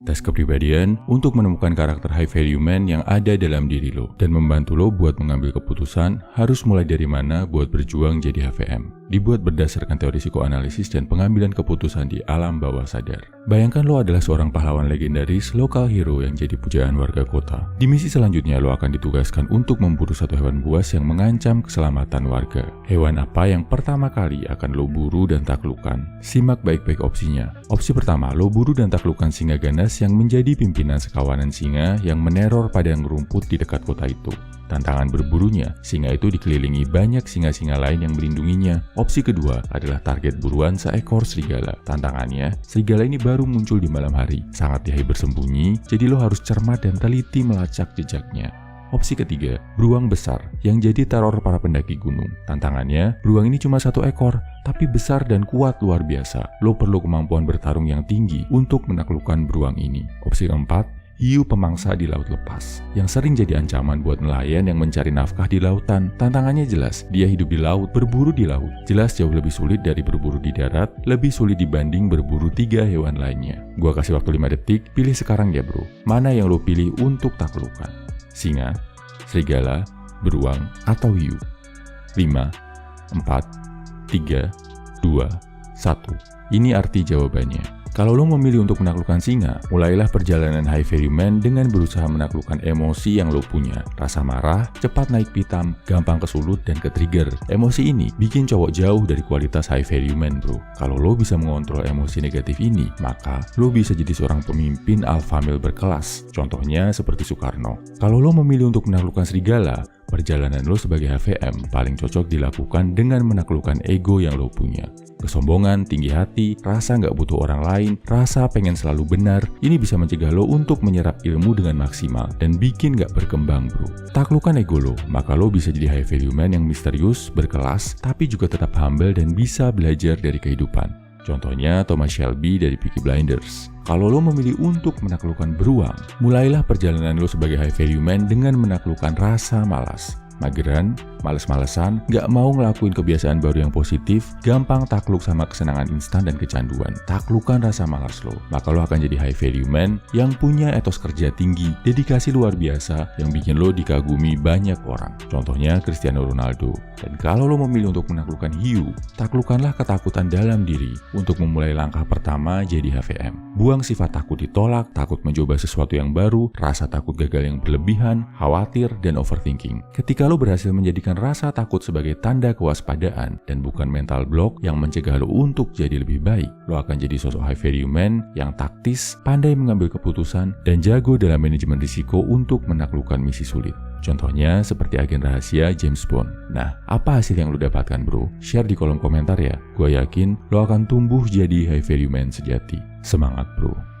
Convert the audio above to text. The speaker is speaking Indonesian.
Tes kepribadian untuk menemukan karakter high value man yang ada dalam diri lo dan membantu lo buat mengambil keputusan harus mulai dari mana buat berjuang jadi HVM. Dibuat berdasarkan teori psikoanalisis dan pengambilan keputusan di alam bawah sadar. Bayangkan lo adalah seorang pahlawan legendaris lokal hero yang jadi pujaan warga kota. Di misi selanjutnya lo akan ditugaskan untuk memburu satu hewan buas yang mengancam keselamatan warga. Hewan apa yang pertama kali akan lo buru dan taklukkan? Simak baik-baik opsinya. Opsi pertama, lo buru dan taklukkan singa ganas yang menjadi pimpinan sekawanan singa yang meneror padang rumput di dekat kota itu. Tantangan berburunya, singa itu dikelilingi banyak singa-singa lain yang melindunginya. Opsi kedua adalah target buruan seekor serigala. Tantangannya, serigala ini baru muncul di malam hari, sangat jahil bersembunyi, jadi lo harus cermat dan teliti melacak jejaknya. Opsi ketiga, beruang besar yang jadi teror para pendaki gunung. Tantangannya, beruang ini cuma satu ekor, tapi besar dan kuat luar biasa. Lo perlu kemampuan bertarung yang tinggi untuk menaklukkan beruang ini. Opsi keempat, hiu pemangsa di laut lepas, yang sering jadi ancaman buat nelayan yang mencari nafkah di lautan. Tantangannya jelas, dia hidup di laut, berburu di laut. Jelas jauh lebih sulit dari berburu di darat, lebih sulit dibanding berburu 3 hewan lainnya. Gua kasih waktu 5 detik, pilih sekarang ya bro. Mana yang lo pilih untuk taklukan? Singa, serigala, beruang, atau hiu? 5, 4, 3, 2, 1. Ini arti jawabannya. Kalau lo memilih untuk menaklukkan singa, mulailah perjalanan high value man dengan berusaha menaklukkan emosi yang lo punya. Rasa marah, cepat naik pitam, gampang kesulut, dan ke-trigger. Emosi ini bikin cowok jauh dari kualitas high value man bro. Kalau lo bisa mengontrol emosi negatif ini, maka lo bisa jadi seorang pemimpin alpha male berkelas. Contohnya seperti Soekarno. Kalau lo memilih untuk menaklukkan serigala, perjalanan lo sebagai HVM paling cocok dilakukan dengan menaklukkan ego yang lo punya. Kesombongan, tinggi hati, rasa nggak butuh orang lain, rasa pengen selalu benar, ini bisa mencegah lo untuk menyerap ilmu dengan maksimal dan bikin nggak berkembang bro. Taklukkan ego lo, maka lo bisa jadi high value man yang misterius, berkelas, tapi juga tetap humble dan bisa belajar dari kehidupan. Contohnya Thomas Shelby dari Peaky Blinders. Kalau lo memilih untuk menaklukkan beruang, mulailah perjalanan lo sebagai high value man dengan menaklukkan rasa malas. Mageran, males-malesan, gak mau ngelakuin kebiasaan baru yang positif, gampang takluk sama kesenangan instan dan kecanduan. Taklukkan rasa malas lo, maka lo akan jadi high value man yang punya etos kerja tinggi, dedikasi luar biasa yang bikin lo dikagumi banyak orang. Contohnya Cristiano Ronaldo. Dan kalau lo memilih untuk menaklukkan hiu, taklukkanlah ketakutan dalam diri untuk memulai langkah pertama jadi HVM. Buang sifat takut ditolak, takut mencoba sesuatu yang baru, rasa takut gagal yang berlebihan, khawatir, dan overthinking. Ketika lo berhasil menjadikan rasa takut sebagai tanda kewaspadaan dan bukan mental block yang mencegah lo untuk jadi lebih baik, lo akan jadi sosok high value man yang taktis, pandai mengambil keputusan, dan jago dalam manajemen risiko untuk menaklukkan misi sulit. Contohnya seperti agen rahasia James Bond. Nah, apa hasil yang lo dapatkan bro? Share di kolom komentar ya. Gua yakin lo akan tumbuh jadi high value man sejati. Semangat bro.